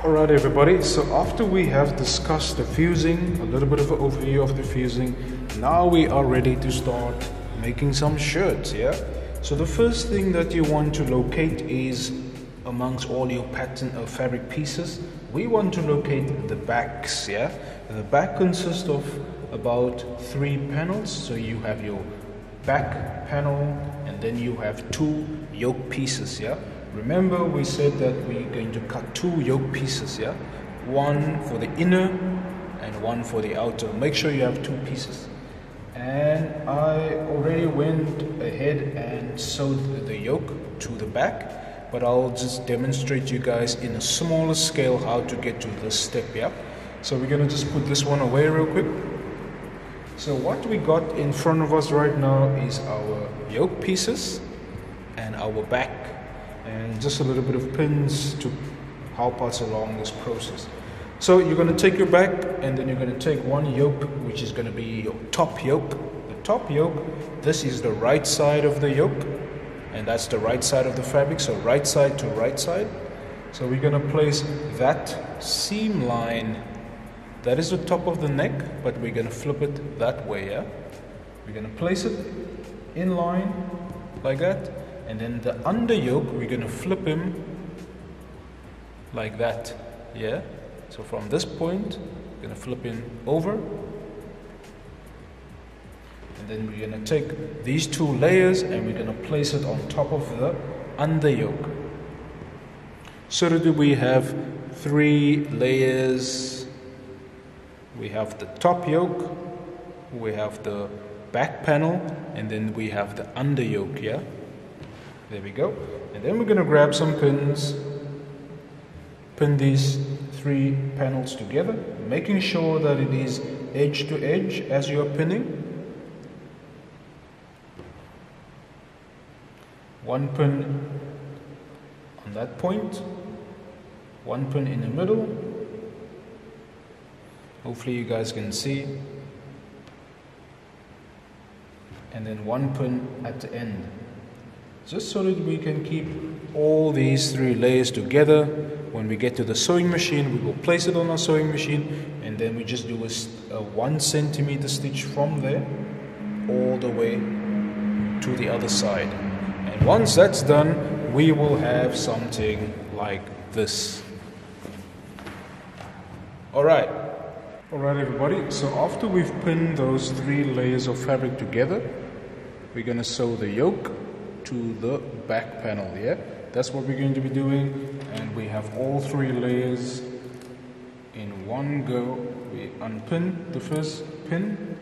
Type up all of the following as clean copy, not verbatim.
Alright everybody, so after we have discussed the fusing, a little bit of an overview of the fusing, now we are ready to start making some shirts, yeah? So the first thing that you want to locate is, amongst all your pattern or fabric pieces, we want to locate the backs, yeah? The back consists of about 3 panels, so you have your back panel and then you have 2 yoke pieces, yeah? Remember we said that we're going to cut 2 yoke pieces, yeah? One for the inner and one for the outer. Make sure you have 2 pieces. And I already went ahead and sewed the yoke to the back, but I'll just demonstrate you guys in a smaller scale how to get to this step, yeah? So we're gonna just put this one away real quick. So what we got in front of us right now is our yoke pieces and our back, and just a little bit of pins to help us along this process. So you're going to take your back and then you're going to take one yoke, which is going to be your top yoke. The top yoke, this is the right side of the yoke, and that's the right side of the fabric, so right side to right side. So we're going to place that seam line, that is the top of the neck, but we're going to flip it that way, yeah? We're going to place it in line like that. And then the under yoke, we're going to flip him like that, yeah? So from this point, we're going to flip him over. And then we're going to take these 2 layers and we're going to place it on top of the under yoke. So that we have 3 layers. We have the top yoke, we have the back panel, and then we have the under yoke, yeah? There we go. And then we're going to grab some pins, pin these 3 panels together, making sure that it is edge to edge as you are pinning. 1 pin on that point, 1 pin in the middle. Hopefully you guys can see. And then 1 pin at the end. Just so that we can keep all these 3 layers together. When we get to the sewing machine, we will place it on our sewing machine, and then we just do a 1 centimeter stitch from there all the way to the other side. And once that's done, we will have something like this. Alright everybody, so after we've pinned those 3 layers of fabric together, we're going to sew the yoke to the back panel, yeah? That's what we're going to be doing, and we have all 3 layers in one go. We unpin the first pin.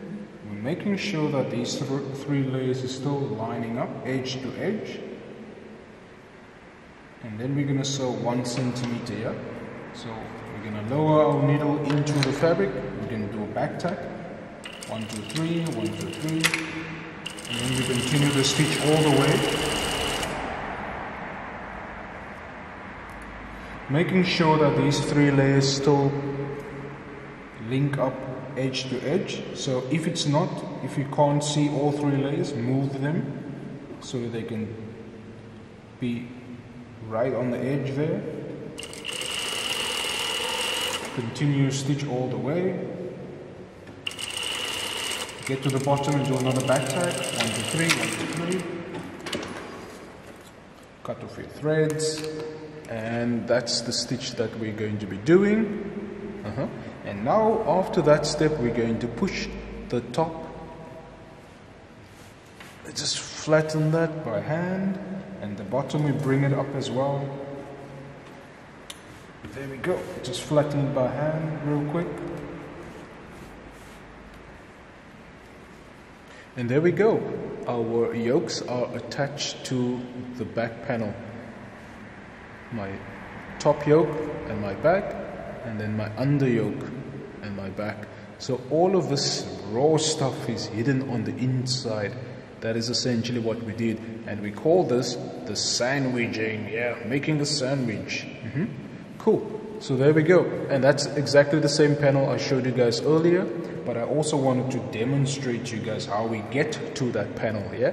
We're making sure that these 3 layers are still lining up edge to edge, and then we're going to sew 1 centimeter, yeah? So we're going to lower our needle into the fabric. We're going to do a back tack, 1 2 3, 1 2 3. And then we continue the stitch all the way, making sure that these 3 layers still link up edge to edge. So if it's not, if you can't see all 3 layers, move them so they can be right on the edge there. Continue stitch all the way. Get to the bottom and do another back tack. 1 2 3, 1 2 3. Cut off your threads, and that's the stitch that we're going to be doing. And now after that step, we're going to push the top. Just flatten that by hand, and the bottom we bring it up as well. There we go. Just flatten it by hand real quick. And there we go. Our yokes are attached to the back panel. My top yoke and my back, and then my under yoke and my back. So all of this raw stuff is hidden on the inside. That is essentially what we did, and we call this the sandwiching. Yeah, making the sandwich. Cool. So there we go, and that's exactly the same panel I showed you guys earlier, but I also wanted to demonstrate to you guys how we get to that panel, yeah?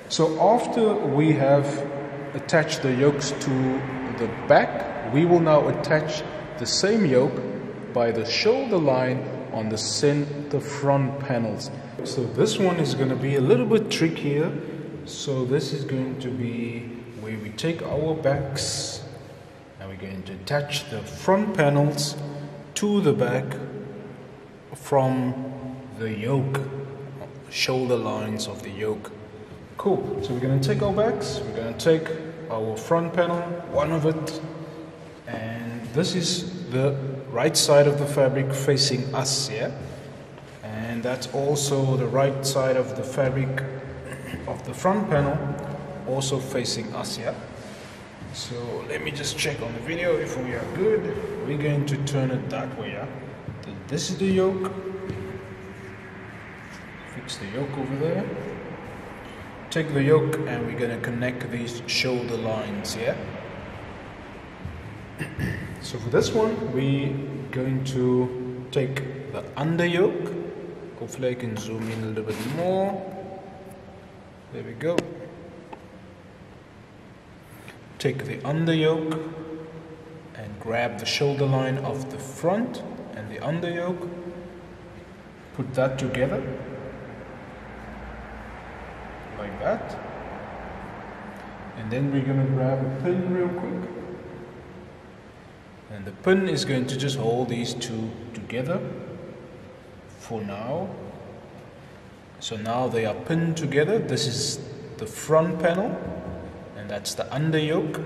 So after we have attached the yokes to the back, we will now attach the same yoke by the shoulder line on the center front panels. So this one is going to be a little bit trickier. So this is going to be where we take our backs and we're going to attach the front panels to the back from the yoke, shoulder lines of the yoke. Cool. So we're going to take our backs, we're going to take our front panel, one of it, and this is the right side of the fabric facing us, yeah? And that's also the right side of the fabric of the front panel also facing us, yeah? So let me just check on the video if we are good. We're going to turn it that way, yeah? This is the yoke. Fix the yoke over there. Take the yoke and we're going to connect these shoulder lines, yeah? So for this one, we're going to take the under yoke. Hopefully I can zoom in a little bit more. There we go. Take the under yoke and grab the shoulder line of the front and the under yoke. Put that together like that. And then we're going to grab a pin real quick. And the pin is going to just hold these two together for now. So now they are pinned together. This is the front panel, and that's the under yoke,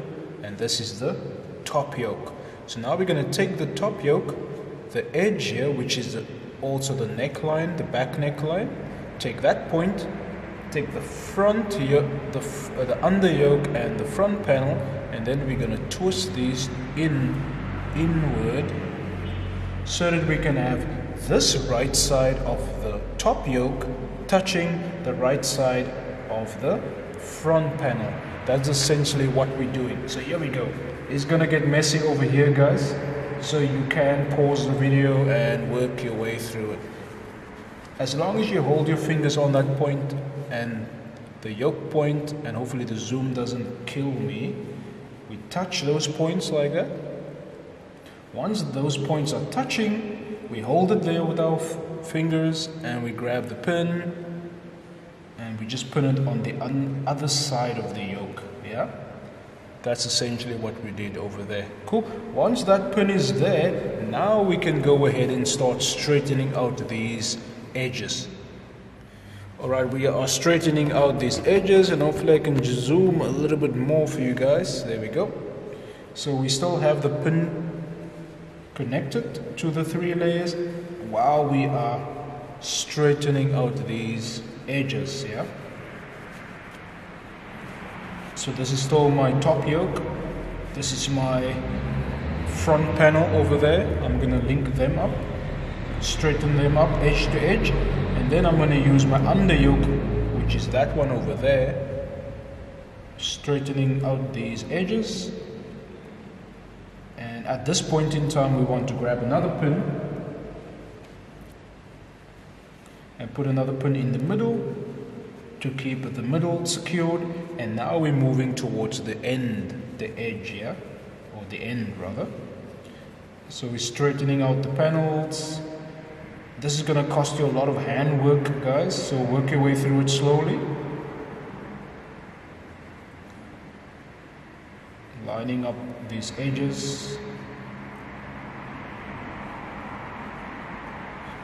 and this is the top yoke. So now we're going to take the top yoke, the edge here, which is also the neckline, the back neckline, take that point, take the front here, the under yoke and the front panel, and then we're going to twist these inward so that we can have this right side of the top yoke touching the right side of the front panel. That's essentially what we're doing. So here we go. It's gonna get messy over here, guys, so you can pause the video and work your way through it. As long as you hold your fingers on that point and the yoke point, and hopefully the zoom doesn't kill me, we touch those points like that. Once those points are touching, we hold it there with our fingers and we grab the pin and we just put it on the other side of the yoke, yeah? That's essentially what we did over there. Cool. Once that pin is there, now we can go ahead and start straightening out these edges. Alright, we are straightening out these edges, and hopefully I can zoom a little bit more for you guys. There we go. So we still have the pin connected to the 3 layers while we are straightening out these edges, yeah? So this is still my top yoke, this is my front panel over there. I'm gonna link them up, straighten them up edge to edge, and then I'm gonna use my under yoke, which is that one over there, straightening out these edges. And at this point in time, we want to grab another pin and put another pin in the middle to keep the middle secured. And now we're moving towards the end, the edge here, or the end rather. So we're straightening out the panels. This is going to cost you a lot of hand work, guys, so work your way through it slowly. Lining up these edges.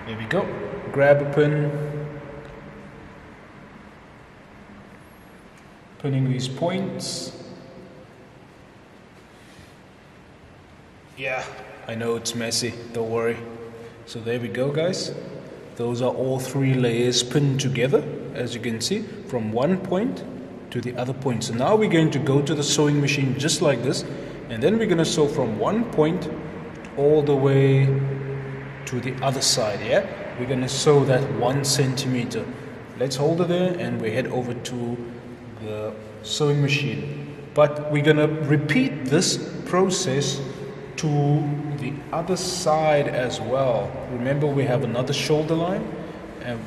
There we go. Grab a pin. Pinning these points. Yeah, I know it's messy, don't worry. So there we go, guys. Those are all 3 layers pinned together, as you can see, from one point to the other point. So now we're going to go to the sewing machine just like this, and then we're going to sew from one point all the way to the other side, yeah? We're going to sew that 1 centimeter. Let's hold it there and we head over to the sewing machine. But we're going to repeat this process to the other side as well. Remember, we have another shoulder line, and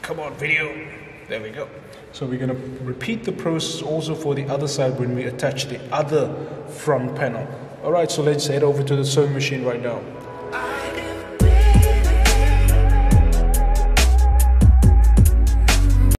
come on video, there we go. So we're going to repeat the process also for the other side when we attach the other front panel. Alright, so let's head over to the sewing machine right now.